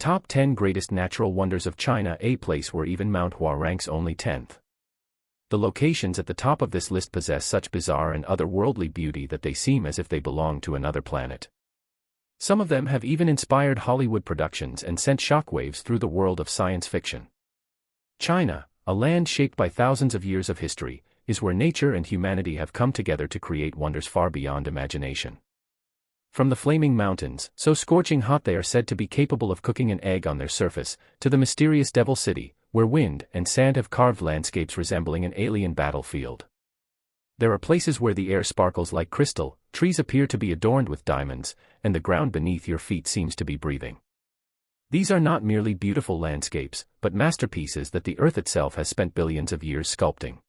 top 10 greatest natural wonders of China, a place where even Mount Hua ranks only 10th. The locations at the top of this list possess such bizarre and otherworldly beauty that they seem as if they belong to another planet. Some of them have even inspired Hollywood productions and sent shockwaves through the world of science fiction. China, a land shaped by thousands of years of history, is where nature and humanity have come together to create wonders far beyond imagination. From the flaming mountains, so scorching hot they are said to be capable of cooking an egg on their surface, to the mysterious Devil City, where wind and sand have carved landscapes resembling an alien battlefield. There are places where the air sparkles like crystal, trees appear to be adorned with diamonds, and the ground beneath your feet seems to be breathing. These are not merely beautiful landscapes, but masterpieces that the earth itself has spent billions of years sculpting.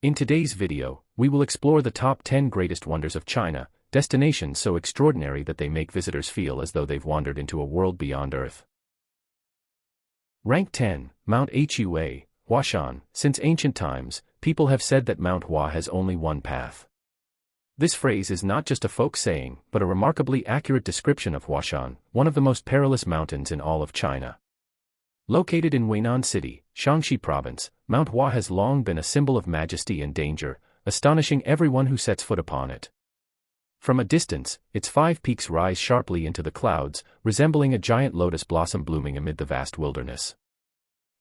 In today's video, we will explore the top 10 greatest wonders of China, destinations so extraordinary that they make visitors feel as though they've wandered into a world beyond Earth. Rank 10, Mount Hua, Huashan. Since ancient times, people have said that Mount Hua has only one path. This phrase is not just a folk saying, but a remarkably accurate description of Huashan, one of the most perilous mountains in all of China. Located in Weinan City, Shaanxi Province, Mount Hua has long been a symbol of majesty and danger, astonishing everyone who sets foot upon it. From a distance, its 5 peaks rise sharply into the clouds, resembling a giant lotus blossom blooming amid the vast wilderness.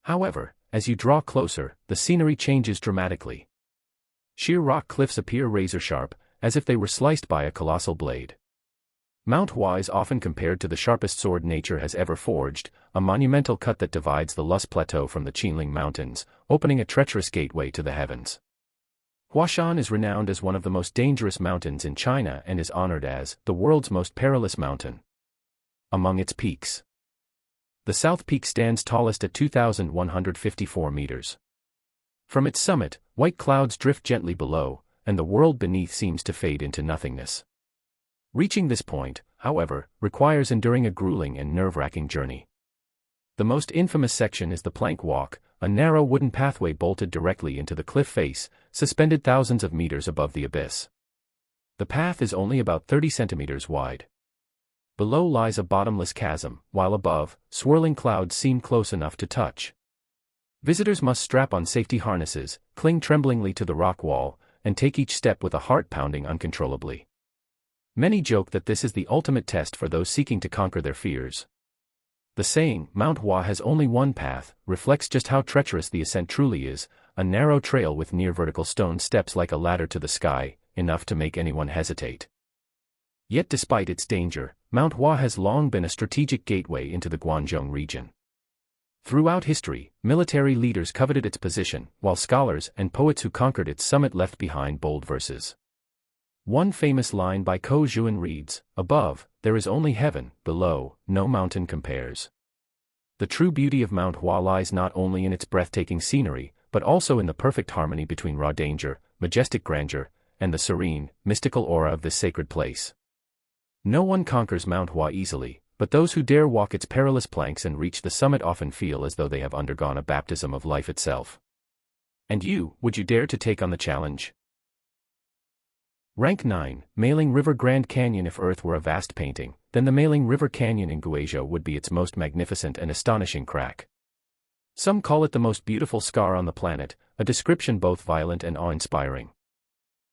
However, as you draw closer, the scenery changes dramatically. Sheer rock cliffs appear razor-sharp, as if they were sliced by a colossal blade. Mount Hua is often compared to the sharpest sword nature has ever forged, a monumental cut that divides the Lus Plateau from the Qinling Mountains, opening a treacherous gateway to the heavens. Huashan is renowned as one of the most dangerous mountains in China and is honored as the world's most perilous mountain. Among its peaks, the South Peak stands tallest at 2,154 meters. From its summit, white clouds drift gently below, and the world beneath seems to fade into nothingness. Reaching this point, however, requires enduring a grueling and nerve-wracking journey. The most infamous section is the Plank Walk, a narrow wooden pathway bolted directly into the cliff face, suspended thousands of meters above the abyss. The path is only about 30 centimeters wide. Below lies a bottomless chasm, while above, swirling clouds seem close enough to touch. Visitors must strap on safety harnesses, cling tremblingly to the rock wall, and take each step with a heart pounding uncontrollably. Many joke that this is the ultimate test for those seeking to conquer their fears. The saying, Mount Hua has only one path, reflects just how treacherous the ascent truly is, a narrow trail with near-vertical stone steps like a ladder to the sky, enough to make anyone hesitate. Yet despite its danger, Mount Hua has long been a strategic gateway into the Guangzhou region. Throughout history, military leaders coveted its position, while scholars and poets who conquered its summit left behind bold verses. One famous line by Ko Zhuan reads, "Above, there is only heaven, below, no mountain compares." The true beauty of Mount Hua lies not only in its breathtaking scenery, but also in the perfect harmony between raw danger, majestic grandeur, and the serene, mystical aura of this sacred place. No one conquers Mount Hua easily, but those who dare walk its perilous planks and reach the summit often feel as though they have undergone a baptism of life itself. And you, would you dare to take on the challenge? Rank 9, Mailing River Grand Canyon. If Earth were a vast painting, then the Mailing River Canyon in Guizhou would be its most magnificent and astonishing crack. Some call it the most beautiful scar on the planet, a description both violent and awe-inspiring.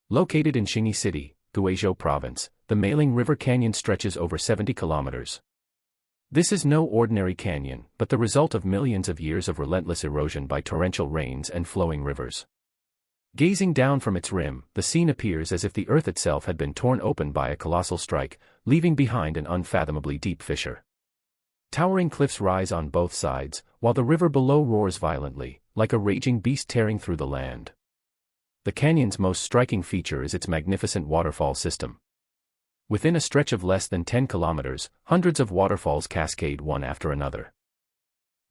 Located in Xingyi City, Guizhou Province, the Mailing River Canyon stretches over 70 kilometers. This is no ordinary canyon, but the result of millions of years of relentless erosion by torrential rains and flowing rivers. Gazing down from its rim, the scene appears as if the earth itself had been torn open by a colossal strike, leaving behind an unfathomably deep fissure. Towering cliffs rise on both sides, while the river below roars violently, like a raging beast tearing through the land. The canyon's most striking feature is its magnificent waterfall system. Within a stretch of less than 10 kilometers, hundreds of waterfalls cascade one after another.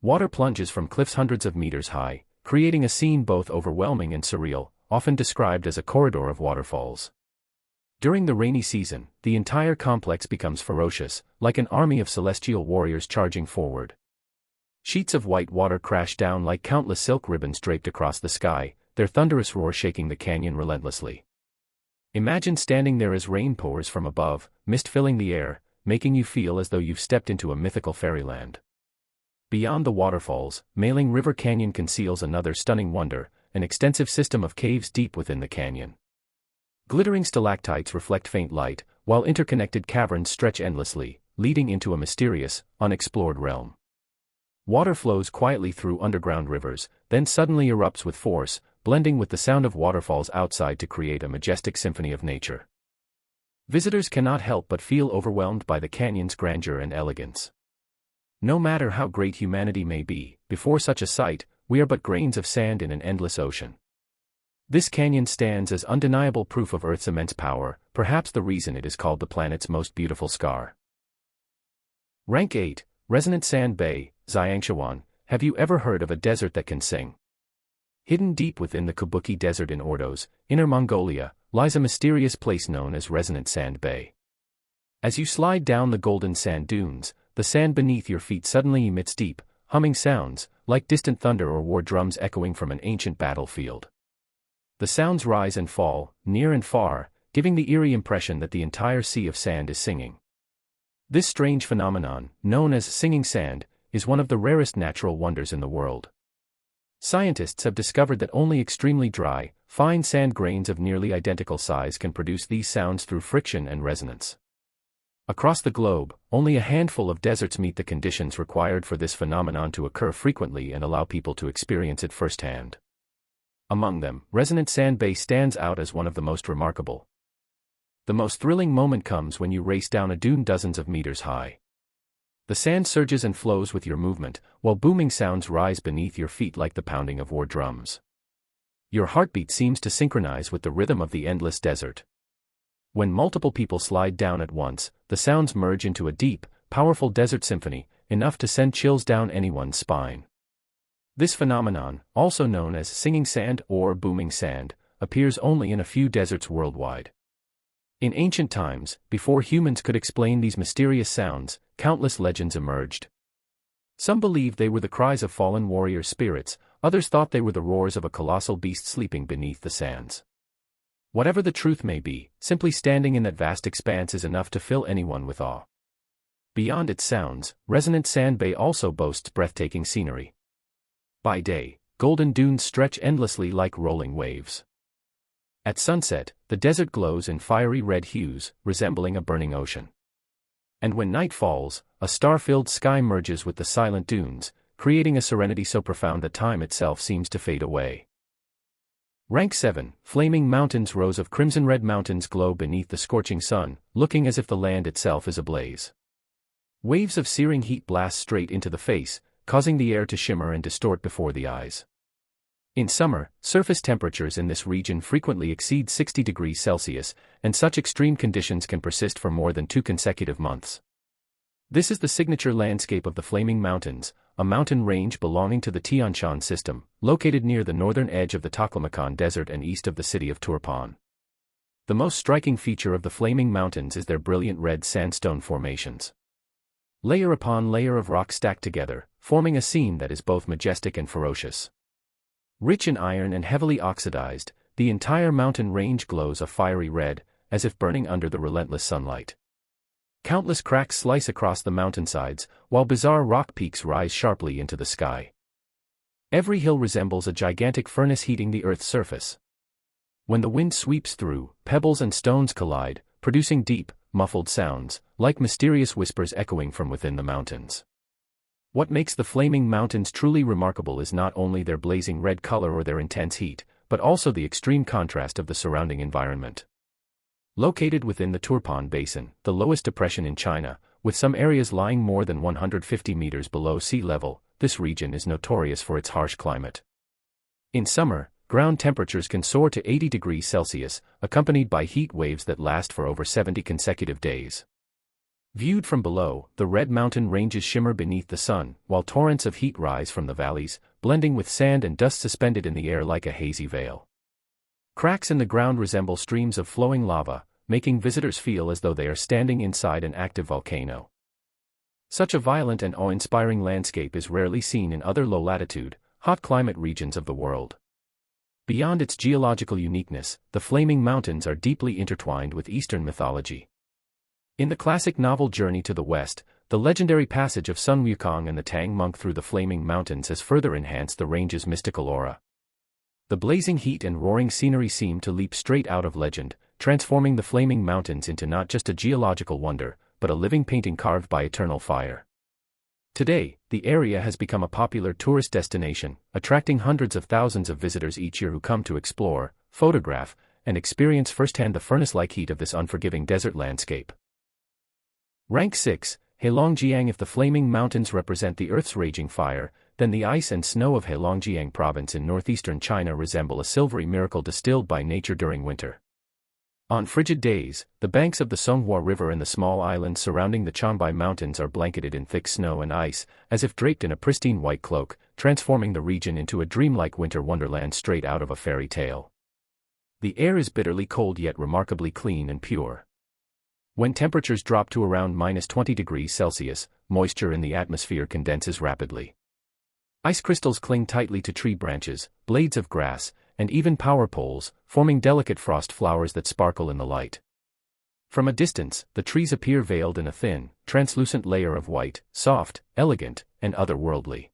Water plunges from cliffs hundreds of meters high, creating a scene both overwhelming and surreal, often described as a corridor of waterfalls. During the rainy season, the entire complex becomes ferocious, like an army of celestial warriors charging forward. Sheets of white water crash down like countless silk ribbons draped across the sky, their thunderous roar shaking the canyon relentlessly. Imagine standing there as rain pours from above, mist filling the air, making you feel as though you've stepped into a mythical fairyland. Beyond the waterfalls, Mailing River Canyon conceals another stunning wonder, an extensive system of caves deep within the canyon. Glittering stalactites reflect faint light, while interconnected caverns stretch endlessly, leading into a mysterious, unexplored realm. Water flows quietly through underground rivers, then suddenly erupts with force, blending with the sound of waterfalls outside to create a majestic symphony of nature. Visitors cannot help but feel overwhelmed by the canyon's grandeur and elegance. No matter how great humanity may be, before such a sight, we are but grains of sand in an endless ocean. This canyon stands as undeniable proof of Earth's immense power, perhaps the reason it is called the planet's most beautiful scar. Rank 8, Resonant Sand Bay, Zhangjiawan. Have you ever heard of a desert that can sing? Hidden deep within the Kabuki Desert in Ordos, Inner Mongolia, lies a mysterious place known as Resonant Sand Bay. As you slide down the golden sand dunes, the sand beneath your feet suddenly emits deep, humming sounds, like distant thunder or war drums echoing from an ancient battlefield. The sounds rise and fall, near and far, giving the eerie impression that the entire sea of sand is singing. This strange phenomenon, known as singing sand, is one of the rarest natural wonders in the world. Scientists have discovered that only extremely dry, fine sand grains of nearly identical size can produce these sounds through friction and resonance. Across the globe, only a handful of deserts meet the conditions required for this phenomenon to occur frequently and allow people to experience it firsthand. Among them, Resonant Sand Bay stands out as one of the most remarkable. The most thrilling moment comes when you race down a dune dozens of meters high. The sand surges and flows with your movement, while booming sounds rise beneath your feet like the pounding of war drums. Your heartbeat seems to synchronize with the rhythm of the endless desert. When multiple people slide down at once, the sounds merge into a deep, powerful desert symphony, enough to send chills down anyone's spine. This phenomenon, also known as singing sand or booming sand, appears only in a few deserts worldwide. In ancient times, before humans could explain these mysterious sounds, countless legends emerged. Some believed they were the cries of fallen warrior spirits, others thought they were the roars of a colossal beast sleeping beneath the sands. Whatever the truth may be, simply standing in that vast expanse is enough to fill anyone with awe. Beyond its sounds, Resonant Sand Bay also boasts breathtaking scenery. By day, golden dunes stretch endlessly like rolling waves. At sunset, the desert glows in fiery red hues, resembling a burning ocean. And when night falls, a star-filled sky merges with the silent dunes, creating a serenity so profound that time itself seems to fade away. Rank 7, Flaming Mountains. Rows of crimson-red mountains glow beneath the scorching sun, looking as if the land itself is ablaze. Waves of searing heat blast straight into the face, causing the air to shimmer and distort before the eyes. In summer, surface temperatures in this region frequently exceed 60 degrees Celsius, and such extreme conditions can persist for more than 2 consecutive months. This is the signature landscape of the Flaming Mountains, a mountain range belonging to the Tian Shan system, located near the northern edge of the Taklamakan Desert and east of the city of Turpan. The most striking feature of the Flaming Mountains is their brilliant red sandstone formations. Layer upon layer of rock stacked together, forming a scene that is both majestic and ferocious. Rich in iron and heavily oxidized, the entire mountain range glows a fiery red, as if burning under the relentless sunlight. Countless cracks slice across the mountainsides, while bizarre rock peaks rise sharply into the sky. Every hill resembles a gigantic furnace heating the Earth's surface. When the wind sweeps through, pebbles and stones collide, producing deep, muffled sounds, like mysterious whispers echoing from within the mountains. What makes the Flaming Mountains truly remarkable is not only their blazing red color or their intense heat, but also the extreme contrast of the surrounding environment. Located within the Turpan Basin, the lowest depression in China, with some areas lying more than 150 meters below sea level, this region is notorious for its harsh climate. In summer, ground temperatures can soar to 80 degrees Celsius, accompanied by heat waves that last for over 70 consecutive days. Viewed from below, the red mountain ranges shimmer beneath the sun, while torrents of heat rise from the valleys, blending with sand and dust suspended in the air like a hazy veil. Cracks in the ground resemble streams of flowing lava, making visitors feel as though they are standing inside an active volcano. Such a violent and awe-inspiring landscape is rarely seen in other low-latitude, hot-climate regions of the world. Beyond its geological uniqueness, the Flaming Mountains are deeply intertwined with Eastern mythology. In the classic novel Journey to the West, the legendary passage of Sun Wukong and the Tang monk through the flaming mountains has further enhanced the range's mystical aura. The blazing heat and roaring scenery seem to leap straight out of legend, transforming the flaming mountains into not just a geological wonder, but a living painting carved by eternal fire. Today, the area has become a popular tourist destination, attracting hundreds of thousands of visitors each year who come to explore, photograph, and experience firsthand the furnace-like heat of this unforgiving desert landscape. Rank 6, Heilongjiang. If the flaming mountains represent the Earth's raging fire, then the ice and snow of Heilongjiang province in northeastern China resemble a silvery miracle distilled by nature during winter. On frigid days, the banks of the Songhua River and the small islands surrounding the Changbai Mountains are blanketed in thick snow and ice, as if draped in a pristine white cloak, transforming the region into a dreamlike winter wonderland straight out of a fairy tale. The air is bitterly cold yet remarkably clean and pure. When temperatures drop to around -20 degrees Celsius, moisture in the atmosphere condenses rapidly. Ice crystals cling tightly to tree branches, blades of grass, and even power poles, forming delicate frost flowers that sparkle in the light. From a distance, the trees appear veiled in a thin, translucent layer of white, soft, elegant, and otherworldly.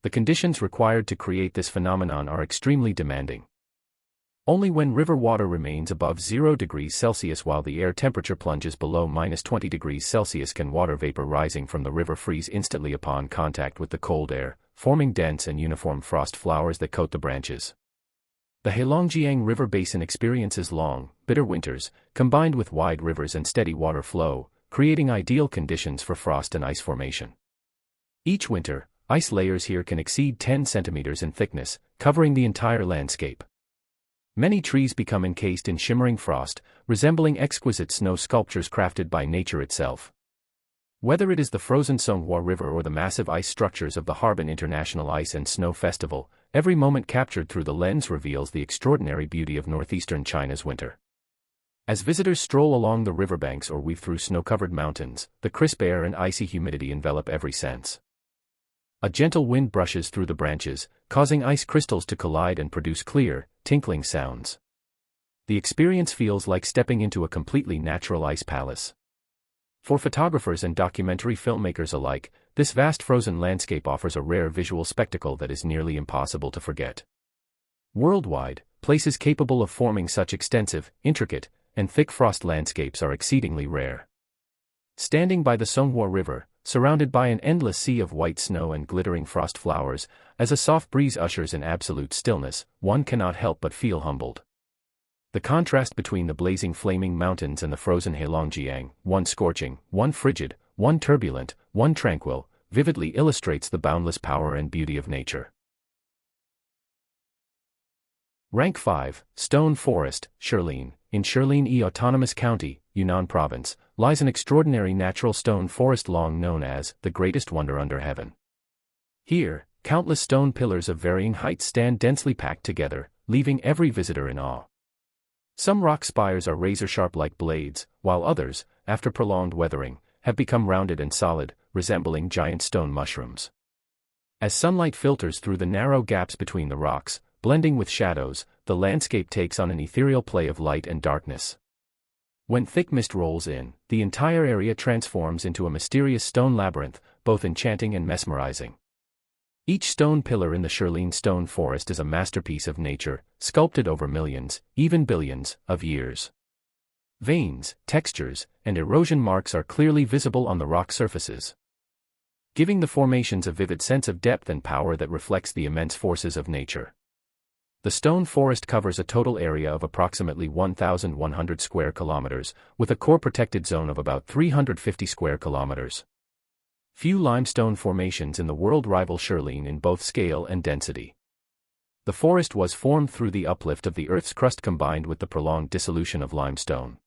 The conditions required to create this phenomenon are extremely demanding. Only when river water remains above 0 degrees Celsius while the air temperature plunges below -20 degrees Celsius can water vapor rising from the river freeze instantly upon contact with the cold air, forming dense and uniform frost flowers that coat the branches. The Heilongjiang River basin experiences long, bitter winters, combined with wide rivers and steady water flow, creating ideal conditions for frost and ice formation. Each winter, ice layers here can exceed 10 centimeters in thickness, covering the entire landscape. Many trees become encased in shimmering frost, resembling exquisite snow sculptures crafted by nature itself. Whether it is the frozen Songhua River or the massive ice structures of the Harbin International Ice and Snow Festival, every moment captured through the lens reveals the extraordinary beauty of northeastern China's winter. As visitors stroll along the riverbanks or weave through snow-covered mountains, the crisp air and icy humidity envelop every sense. A gentle wind brushes through the branches, causing ice crystals to collide and produce clear, tinkling sounds. The experience feels like stepping into a completely natural ice palace. For photographers and documentary filmmakers alike, this vast frozen landscape offers a rare visual spectacle that is nearly impossible to forget. Worldwide, places capable of forming such extensive, intricate, and thick frost landscapes are exceedingly rare. Standing by the Songhua River, surrounded by an endless sea of white snow and glittering frost flowers, as a soft breeze ushers in absolute stillness, one cannot help but feel humbled. The contrast between the blazing flaming mountains and the frozen Heilongjiang, one scorching, one frigid, one turbulent, one tranquil, vividly illustrates the boundless power and beauty of nature. Rank 5, Stone Forest, Shilin. In Shilin-e Autonomous County, Yunnan Province, lies an extraordinary natural stone forest long known as the greatest wonder under heaven. Here, countless stone pillars of varying heights stand densely packed together, leaving every visitor in awe. Some rock spires are razor-sharp like blades, while others, after prolonged weathering, have become rounded and solid, resembling giant stone mushrooms. As sunlight filters through the narrow gaps between the rocks, blending with shadows, the landscape takes on an ethereal play of light and darkness. When thick mist rolls in, the entire area transforms into a mysterious stone labyrinth, both enchanting and mesmerizing. Each stone pillar in the Shilin Stone Forest is a masterpiece of nature, sculpted over millions, even billions, of years. Veins, textures, and erosion marks are clearly visible on the rock surfaces, giving the formations a vivid sense of depth and power that reflects the immense forces of nature. The stone forest covers a total area of approximately 1,100 square kilometers, with a core protected zone of about 350 square kilometers. Few limestone formations in the world rival Shilin in both scale and density. The forest was formed through the uplift of the Earth's crust combined with the prolonged dissolution of limestone.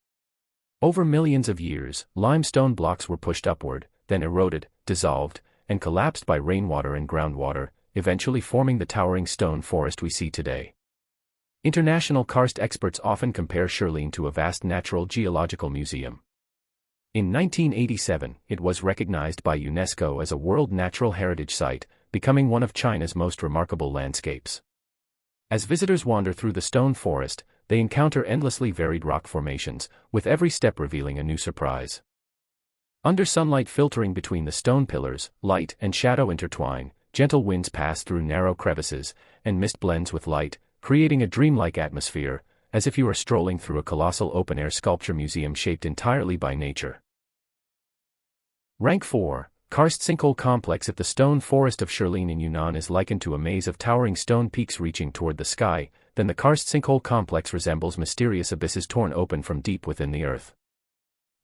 Over millions of years, limestone blocks were pushed upward, then eroded, dissolved, and collapsed by rainwater and groundwater, eventually forming the towering stone forest we see today. International karst experts often compare Shilin to a vast natural geological museum. In 1987, it was recognized by UNESCO as a World Natural Heritage Site, becoming one of China's most remarkable landscapes. As visitors wander through the stone forest, they encounter endlessly varied rock formations, with every step revealing a new surprise. Under sunlight filtering between the stone pillars, light and shadow intertwine, gentle winds pass through narrow crevices, and mist blends with light, creating a dreamlike atmosphere, as if you are strolling through a colossal open-air sculpture museum shaped entirely by nature. Rank 4. Karst Sinkhole Complex at the Stone Forest of Shirlin in Yunnan is likened to a maze of towering stone peaks reaching toward the sky, then the Karst Sinkhole Complex resembles mysterious abysses torn open from deep within the earth.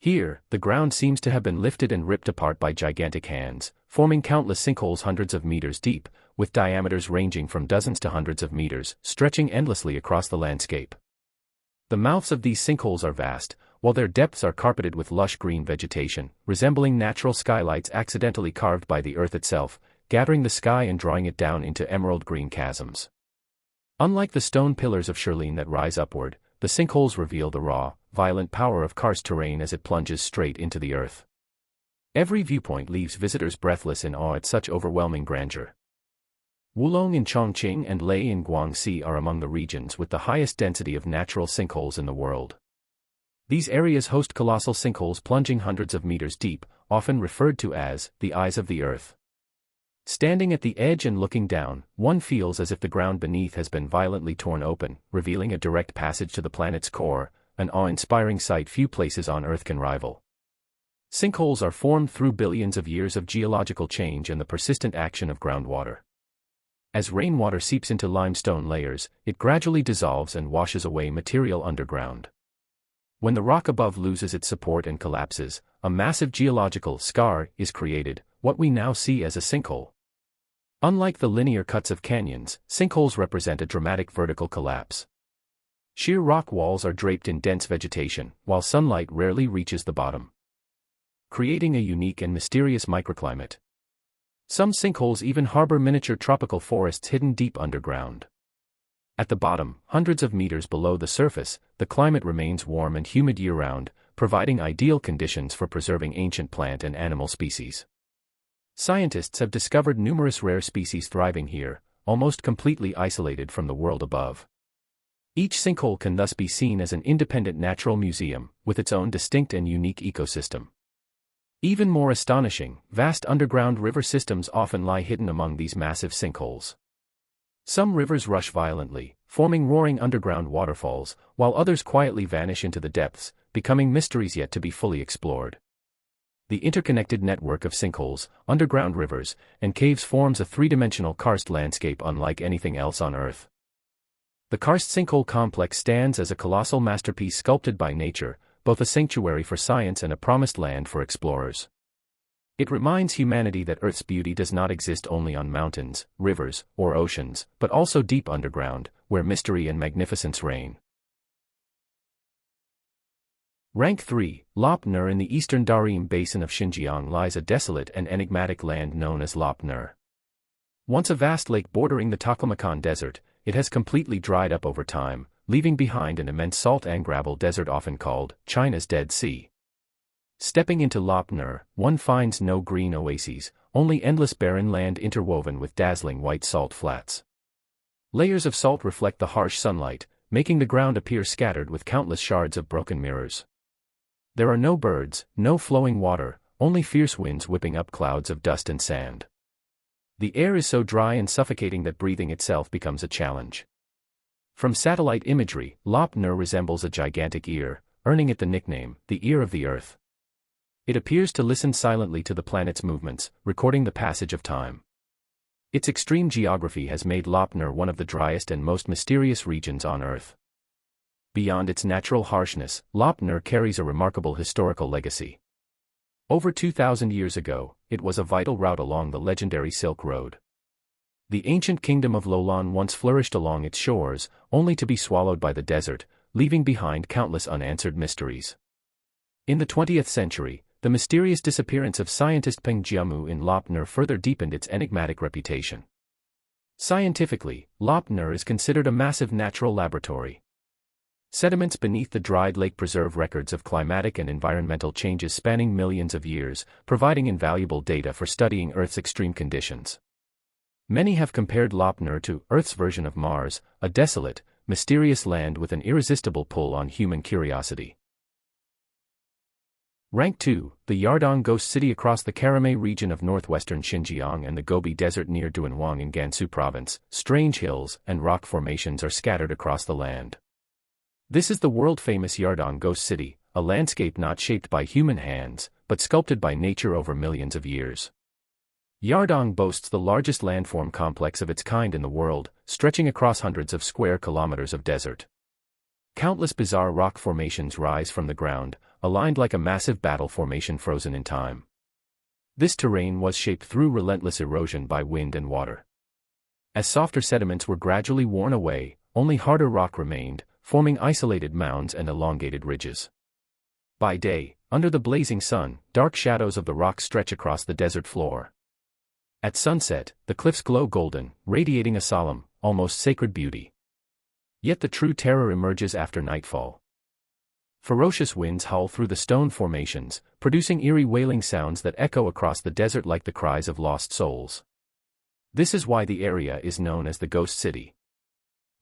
Here, the ground seems to have been lifted and ripped apart by gigantic hands, forming countless sinkholes hundreds of meters deep, with diameters ranging from dozens to hundreds of meters, stretching endlessly across the landscape. The mouths of these sinkholes are vast, while their depths are carpeted with lush green vegetation, resembling natural skylights accidentally carved by the earth itself, gathering the sky and drawing it down into emerald green chasms. Unlike the stone pillars of Shirlin that rise upward, the sinkholes reveal the raw, violent power of karst terrain as it plunges straight into the earth. Every viewpoint leaves visitors breathless in awe at such overwhelming grandeur. Wulong in Chongqing and Lei in Guangxi are among the regions with the highest density of natural sinkholes in the world. These areas host colossal sinkholes plunging hundreds of meters deep, often referred to as the eyes of the earth. Standing at the edge and looking down, one feels as if the ground beneath has been violently torn open, revealing a direct passage to the planet's core, an awe-inspiring sight few places on Earth can rival. Sinkholes are formed through billions of years of geological change and the persistent action of groundwater. As rainwater seeps into limestone layers, it gradually dissolves and washes away material underground. When the rock above loses its support and collapses, a massive geological scar is created, what we now see as a sinkhole. Unlike the linear cuts of canyons, sinkholes represent a dramatic vertical collapse. Sheer rock walls are draped in dense vegetation, while sunlight rarely reaches the bottom, creating a unique and mysterious microclimate. Some sinkholes even harbor miniature tropical forests hidden deep underground. At the bottom, hundreds of meters below the surface, the climate remains warm and humid year-round, providing ideal conditions for preserving ancient plant and animal species. Scientists have discovered numerous rare species thriving here, almost completely isolated from the world above. Each sinkhole can thus be seen as an independent natural museum, with its own distinct and unique ecosystem. Even more astonishing, vast underground river systems often lie hidden among these massive sinkholes. Some rivers rush violently, forming roaring underground waterfalls, while others quietly vanish into the depths, becoming mysteries yet to be fully explored. The interconnected network of sinkholes, underground rivers, and caves forms a three-dimensional karst landscape unlike anything else on Earth. The Karst Sinkhole Complex stands as a colossal masterpiece sculpted by nature, both a sanctuary for science and a promised land for explorers. It reminds humanity that Earth's beauty does not exist only on mountains, rivers, or oceans, but also deep underground, where mystery and magnificence reign. Rank 3, Lop Nur. In the eastern Darim basin of Xinjiang lies a desolate and enigmatic land known as Lop Nur. Once a vast lake bordering the Taklamakan Desert, it has completely dried up over time, leaving behind an immense salt and gravel desert often called China's Dead Sea. Stepping into Lop Nur, one finds no green oases, only endless barren land interwoven with dazzling white salt flats. Layers of salt reflect the harsh sunlight, making the ground appear scattered with countless shards of broken mirrors. There are no birds, no flowing water, only fierce winds whipping up clouds of dust and sand. The air is so dry and suffocating that breathing itself becomes a challenge. From satellite imagery, Lop Nur resembles a gigantic ear, earning it the nickname, the Ear of the Earth. It appears to listen silently to the planet's movements, recording the passage of time. Its extreme geography has made Lop Nur one of the driest and most mysterious regions on Earth. Beyond its natural harshness, Lop Nur carries a remarkable historical legacy. Over 2,000 years ago, it was a vital route along the legendary Silk Road. The ancient kingdom of Lolan once flourished along its shores, only to be swallowed by the desert, leaving behind countless unanswered mysteries. In the 20th century, the mysterious disappearance of scientist Peng Jiamu in Lop Nur further deepened its enigmatic reputation. Scientifically, Lop Nur is considered a massive natural laboratory. Sediments beneath the dried lake preserve records of climatic and environmental changes spanning millions of years, providing invaluable data for studying Earth's extreme conditions. Many have compared Lop Nur to Earth's version of Mars, a desolate, mysterious land with an irresistible pull on human curiosity. Rank 2, the Yardang Ghost City across the Karamay region of northwestern Xinjiang and the Gobi Desert near Dunhuang in Gansu Province. Strange hills and rock formations are scattered across the land. This is the world-famous Yardang Ghost City, a landscape not shaped by human hands, but sculpted by nature over millions of years. Yardang boasts the largest landform complex of its kind in the world, stretching across hundreds of square kilometers of desert. Countless bizarre rock formations rise from the ground, aligned like a massive battle formation frozen in time. This terrain was shaped through relentless erosion by wind and water. As softer sediments were gradually worn away, only harder rock remained, forming isolated mounds and elongated ridges. By day, under the blazing sun, dark shadows of the rock stretch across the desert floor. At sunset, the cliffs glow golden, radiating a solemn, almost sacred beauty. Yet the true terror emerges after nightfall. Ferocious winds howl through the stone formations, producing eerie wailing sounds that echo across the desert like the cries of lost souls. This is why the area is known as the Ghost City.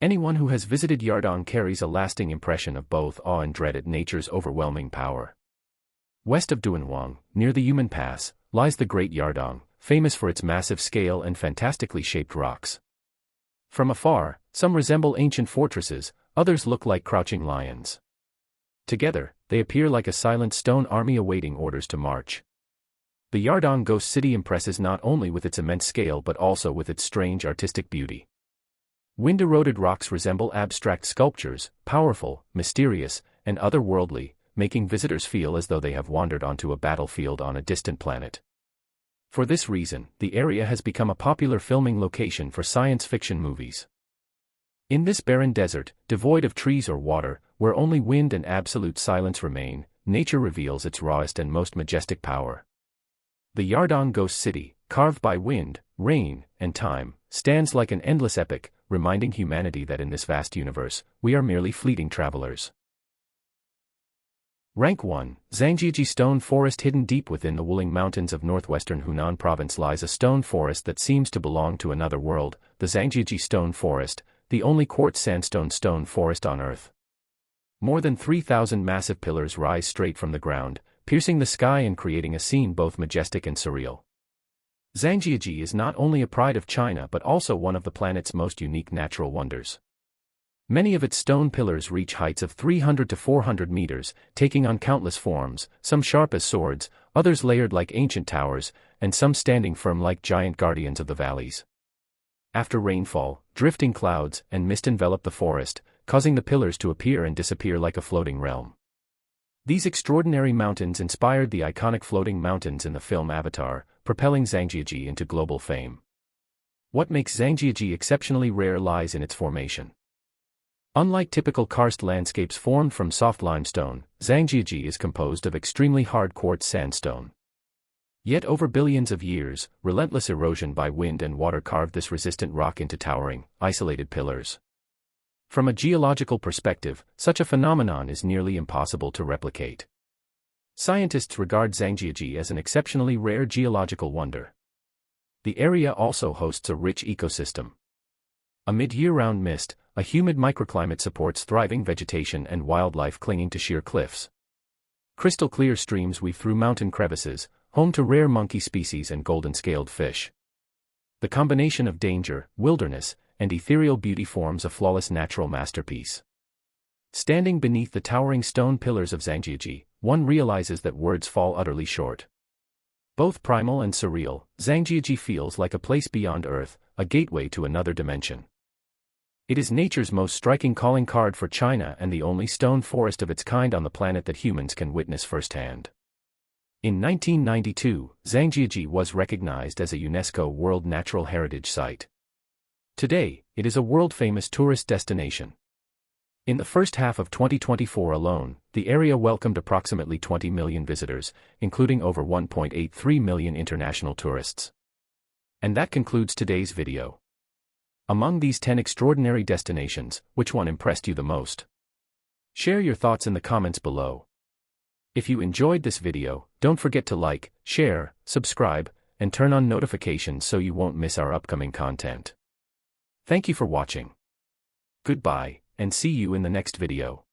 Anyone who has visited Yardang carries a lasting impression of both awe and dread at nature's overwhelming power. West of Dunhuang, near the Yumen Pass, lies the Great Yardang, famous for its massive scale and fantastically shaped rocks. From afar, some resemble ancient fortresses, others look like crouching lions. Together, they appear like a silent stone army awaiting orders to march. The Yardang Ghost City impresses not only with its immense scale but also with its strange artistic beauty. Wind-eroded rocks resemble abstract sculptures, powerful, mysterious, and otherworldly, making visitors feel as though they have wandered onto a battlefield on a distant planet. For this reason, the area has become a popular filming location for science fiction movies. In this barren desert, devoid of trees or water, where only wind and absolute silence remain, nature reveals its rawest and most majestic power. The Yardang Ghost City, carved by wind, rain, and time, stands like an endless epic, reminding humanity that in this vast universe, we are merely fleeting travelers. Rank 1, Zhangjiajie Stone Forest. Hidden deep within the Wuling Mountains of northwestern Hunan Province lies a stone forest that seems to belong to another world, the Zhangjiajie Stone Forest, the only quartz sandstone stone forest on Earth. More than 3,000 massive pillars rise straight from the ground, piercing the sky and creating a scene both majestic and surreal. Zhangjiajie is not only a pride of China but also one of the planet's most unique natural wonders. Many of its stone pillars reach heights of 300 to 400 meters, taking on countless forms, some sharp as swords, others layered like ancient towers, and some standing firm like giant guardians of the valleys. After rainfall, drifting clouds and mist envelop the forest, causing the pillars to appear and disappear like a floating realm. These extraordinary mountains inspired the iconic Floating Mountains in the film Avatar, propelling Zhangjiajie into global fame. What makes Zhangjiajie exceptionally rare lies in its formation. Unlike typical karst landscapes formed from soft limestone, Zhangjiajie is composed of extremely hard quartz sandstone. Yet over billions of years, relentless erosion by wind and water carved this resistant rock into towering, isolated pillars. From a geological perspective, such a phenomenon is nearly impossible to replicate. Scientists regard Zhangjiajie as an exceptionally rare geological wonder. The area also hosts a rich ecosystem. Amid year-round mist, a humid microclimate supports thriving vegetation and wildlife clinging to sheer cliffs. Crystal-clear streams weave through mountain crevices, home to rare monkey species and golden-scaled fish. The combination of danger, wilderness, and ethereal beauty forms a flawless natural masterpiece. Standing beneath the towering stone pillars of Zhangjiajie, one realizes that words fall utterly short. Both primal and surreal, Zhangjiajie feels like a place beyond Earth, a gateway to another dimension. It is nature's most striking calling card for China and the only stone forest of its kind on the planet that humans can witness firsthand. In 1992, Zhangjiajie was recognized as a UNESCO World Natural Heritage Site. Today, it is a world-famous tourist destination. In the first half of 2024 alone, the area welcomed approximately 20 million visitors, including over 1.83 million international tourists. And that concludes today's video. Among these 10 extraordinary destinations, which one impressed you the most? Share your thoughts in the comments below. If you enjoyed this video, don't forget to like, share, subscribe, and turn on notifications so you won't miss our upcoming content. Thank you for watching. Goodbye, and see you in the next video.